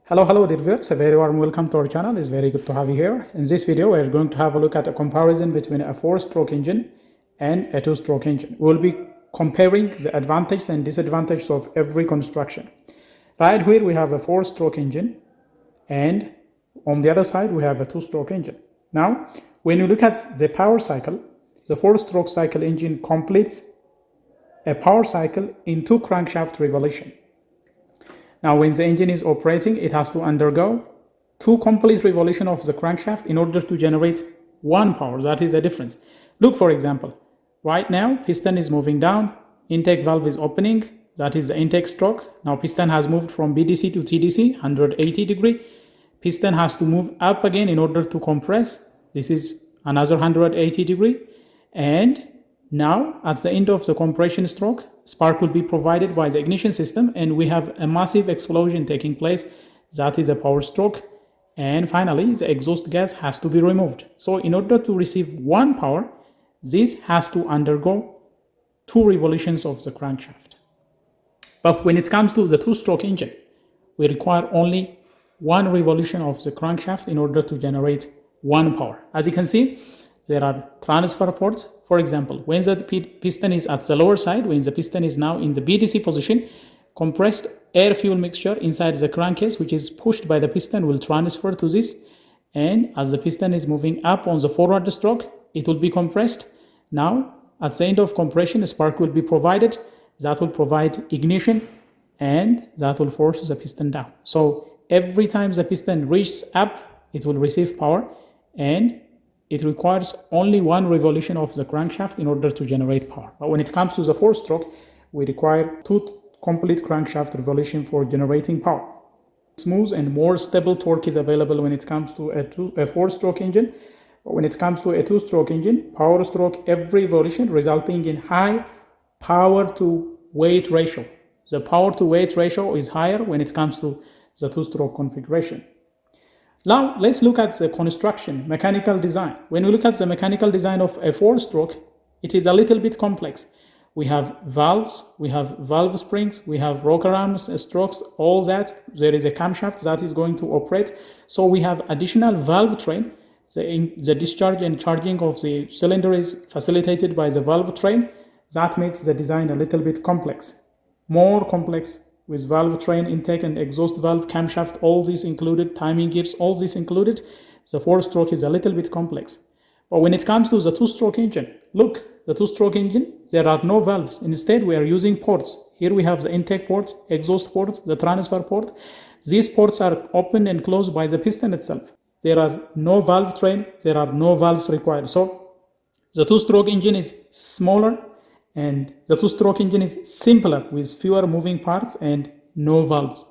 Hello dear viewers, a very warm welcome to our channel. It's very good to have you here. In this video, we're going to have a look at a comparison between a 4-stroke engine and a 2-stroke engine. We'll be comparing the advantages and disadvantages of every construction. Right here, we have a 4-stroke engine, and on the other side, we have a 2-stroke engine. Now, when you look at the power cycle, the 4-stroke cycle engine completes a power cycle in 2 crankshaft revolutions. Now, when the engine is operating, it has to undergo 2 complete revolutions of the crankshaft in order to generate 1 power. That is the difference. Look, for example, right now, piston is moving down, intake valve is opening, that is the intake stroke. Now, piston has moved from BDC to TDC, 180 degree. Piston has to move up again in order to compress. This is another 180 degree. And now, at the end of the compression stroke, spark will be provided by the ignition system, and we have a massive explosion taking place. That is a power stroke. And finally, the exhaust gas has to be removed. So in order to receive 1 power, this has to undergo 2 revolutions of the crankshaft. But when it comes to the 2-stroke engine, we require only 1 revolution of the crankshaft in order to generate 1 power. As you can see, there are transfer ports. For example, when the piston is at the lower side, when the piston is now in the BDC position, compressed air-fuel mixture inside the crankcase, which is pushed by the piston, will transfer to this. And as the piston is moving up on the forward stroke, it will be compressed. Now, at the end of compression, a spark will be provided. That will provide ignition, and that will force the piston down. So every time the piston reaches up, it will receive power, and it requires only 1 revolution of the crankshaft in order to generate power. But when it comes to the 4-stroke, we require 2 complete crankshaft revolutions for generating power. Smooth and more stable torque is available when it comes to a 4-stroke engine. But when it comes to a 2-stroke engine, power stroke every revolution, resulting in high power to weight ratio. The power to weight ratio is higher when it comes to the 2-stroke configuration. Now, let's look at the construction, mechanical design. When we look at the mechanical design of a 4-stroke, it is a little bit complex. We have valves, we have valve springs, we have rocker arms, strokes, all that. There is a camshaft that is going to operate. So we have additional valve train. The discharge and charging of the cylinder is facilitated by the valve train. That makes the design a little bit complex, more complex, with valve train, intake and exhaust valve, camshaft, all these included, timing gears, all this included. The 4-stroke is a little bit complex. But when it comes to the 2-stroke engine, look, the 2-stroke engine, there are no valves. Instead, we are using ports. Here we have the intake port, exhaust port, the transfer port. These ports are opened and closed by the piston itself. There are no valve train, there are no valves required. So the 2-stroke engine is smaller, and the 2-stroke engine is simpler with fewer moving parts and no valves.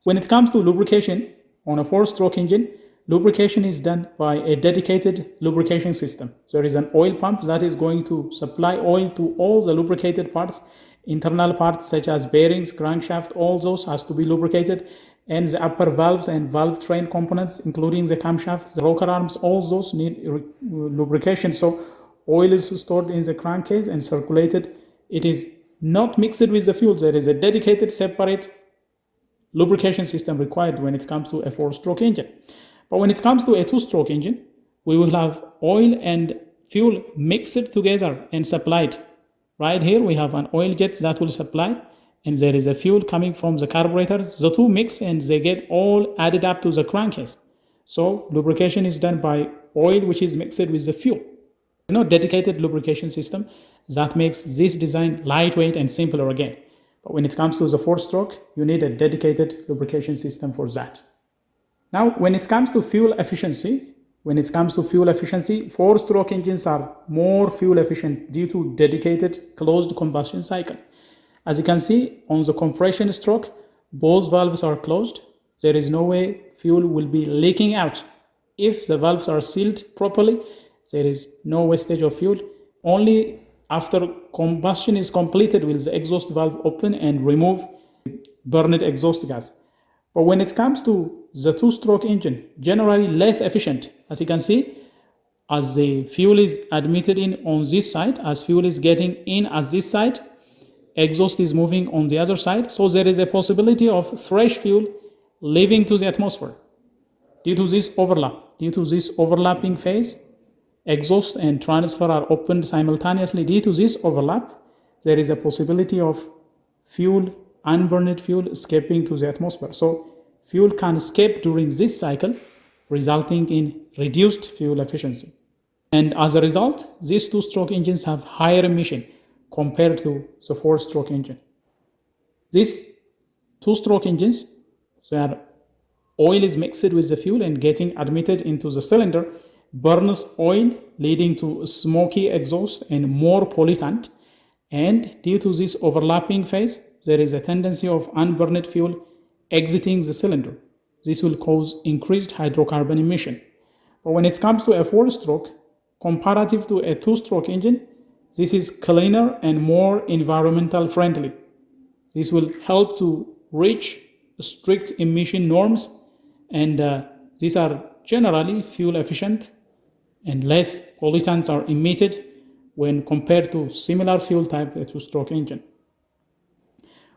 When it comes to lubrication on a 4-stroke engine, lubrication is done by a dedicated lubrication system. There is an oil pump that is going to supply oil to all the lubricated parts, internal parts such as bearings, crankshaft, all those has to be lubricated, and the upper valves and valve train components, including the camshaft, the rocker arms, all those need lubrication. So oil is stored in the crankcase and circulated. It is not mixed with the fuel. There is a dedicated separate lubrication system required when it comes to a 4-stroke engine. But when it comes to a 2-stroke engine, we will have oil and fuel mixed together and supplied. Right here we have an oil jet that will supply, and there is a fuel coming from the carburetor. The 2 mix and they get all added up to the crankcase. So lubrication is done by oil which is mixed with the fuel. No dedicated lubrication system. That makes this design lightweight and simpler again. But when it comes to the 4-stroke, you need a dedicated lubrication system for that. Now, when it comes to fuel efficiency, 4-stroke engines are more fuel efficient due to dedicated closed combustion cycle. As you can see on the compression stroke, both valves are closed. There is no way fuel will be leaking out. If the valves are sealed properly, there is no wastage of fuel. Only after combustion is completed will the exhaust valve open and remove burned exhaust gas. But when it comes to the 2-stroke engine, generally less efficient. As you can see, as the fuel is admitted in on this side, as fuel is getting in at this side, exhaust is moving on the other side. So there is a possibility of fresh fuel leaving to the atmosphere. Due to this overlapping phase, exhaust and transfer are opened simultaneously. Due to this overlap, there is a possibility of unburned fuel escaping to the atmosphere. So fuel can escape during this cycle, resulting in reduced fuel efficiency. And as a result, these two-stroke engines have higher emission compared to the four-stroke engine. These two-stroke engines, their oil is mixed with the fuel and getting admitted into the cylinder, burns oil, leading to smoky exhaust and more pollutant. And due to this overlapping phase, there is a tendency of unburned fuel exiting the cylinder. This will cause increased hydrocarbon emission. But when it comes to a four-stroke, comparative to a two-stroke engine, this is cleaner and more environmental friendly. This will help to reach strict emission norms, and these are generally fuel efficient and less pollutants are emitted when compared to similar fuel type, a two-stroke engine.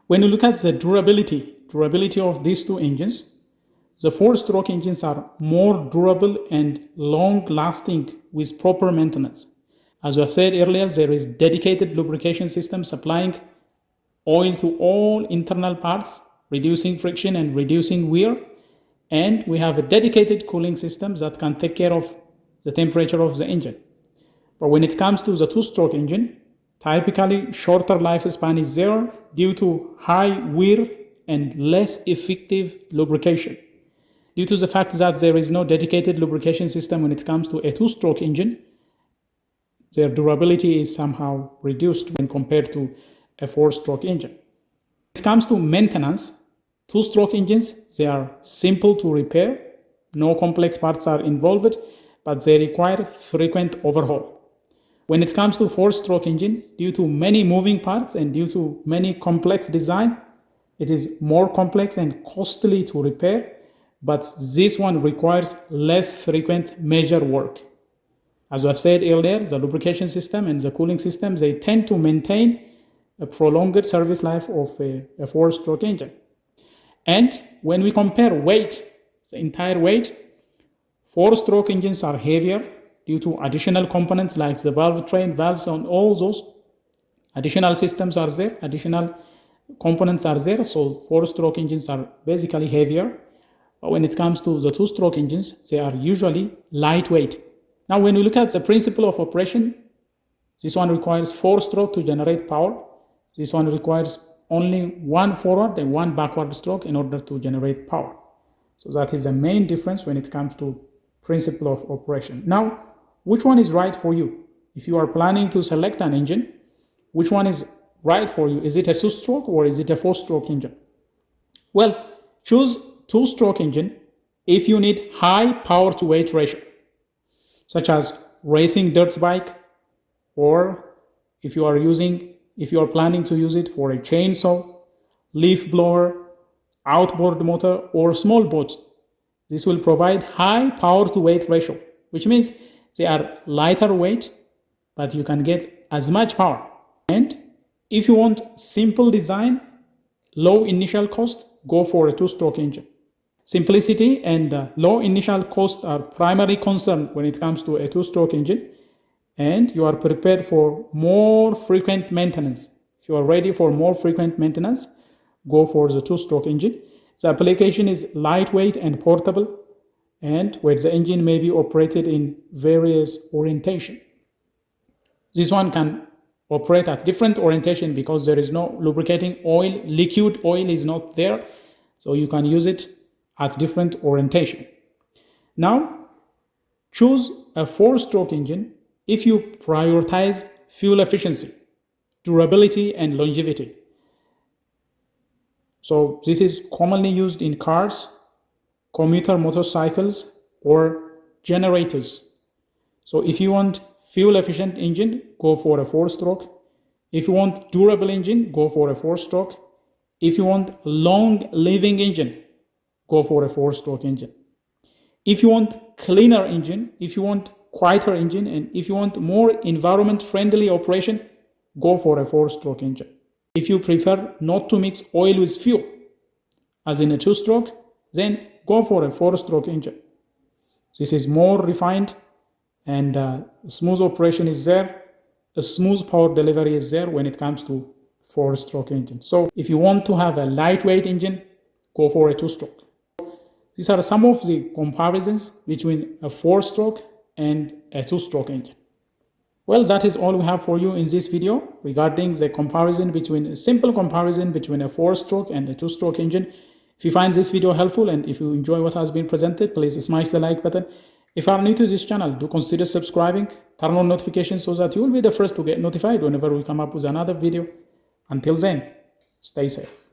When you look at the durability of these two engines, the four-stroke engines are more durable and long-lasting with proper maintenance. As we have said earlier, there is dedicated lubrication system supplying oil to all internal parts, reducing friction and reducing wear. And we have a dedicated cooling system that can take care of the temperature of the engine. But when it comes to the two-stroke engine, typically shorter lifespan is there due to high wear and less effective lubrication. Due to the fact that there is no dedicated lubrication system when it comes to a two-stroke engine, their durability is somehow reduced when compared to a four-stroke engine. When it comes to maintenance, two-stroke engines, they are simple to repair, no complex parts are involved, but they require frequent overhaul. When it comes to four-stroke engine, due to many moving parts and due to many complex design, it is more complex and costly to repair, but this one requires less frequent measure work. As I've said earlier, the lubrication system and the cooling system, they tend to maintain a prolonged service life of a four-stroke engine. And when we compare weight, the entire weight, four-stroke engines are heavier due to additional components like the valve train, valves, and all those additional systems are there, additional components are there. So four-stroke engines are basically heavier. But when it comes to the two-stroke engines, they are usually lightweight. Now, when we look at the principle of operation, this one requires four-stroke to generate power. This one requires only one forward and one backward stroke in order to generate power. So that is the main difference when it comes to principle of operation. Now, which one is right for you? If you are planning to select an engine, which one is right for you? Is it a two-stroke or is it a four-stroke engine? Well, choose two-stroke engine if you need high power to weight ratio, such as racing dirt bike, or if you are planning to use it for a chainsaw, leaf blower, outboard motor, or small boats. This will provide high power to weight ratio, which means they are lighter weight, but you can get as much power. And if you want simple design, low initial cost, go for a two-stroke engine. Simplicity and low initial cost are primary concern when it comes to a two-stroke engine, and you are prepared for more frequent maintenance. If you are ready for more frequent maintenance, go for the two-stroke engine. The application is lightweight and portable, and where the engine may be operated in various orientation. This one can operate at different orientation because there is no lubricating oil, liquid oil is not there, so you can use it at different orientation. Now, choose a four-stroke engine if you prioritize fuel efficiency, durability, and longevity. So this is commonly used in cars, commuter motorcycles, or generators. So if you want fuel efficient engine, go for a four-stroke. If you want durable engine, go for a four-stroke. If you want long living engine, go for a four-stroke engine. If you want cleaner engine, if you want quieter engine, and if you want more environment-friendly operation, go for a four-stroke engine. If you prefer not to mix oil with fuel, as in a two-stroke, then go for a 4-stroke engine. This is more refined and smooth operation is there. A smooth power delivery is there when it comes to 4-stroke engine. So if you want to have a lightweight engine, go for a 2-stroke. These are some of the comparisons between a 4-stroke and a 2-stroke engine. Well, that is all we have for you in this video regarding the comparison between a simple comparison between a 4-stroke and a 2-stroke engine. If you find this video helpful and if you enjoy what has been presented, please smash the like button. If you are new to this channel, do consider subscribing, turn on notifications so that you will be the first to get notified whenever we come up with another video. Until then, stay safe.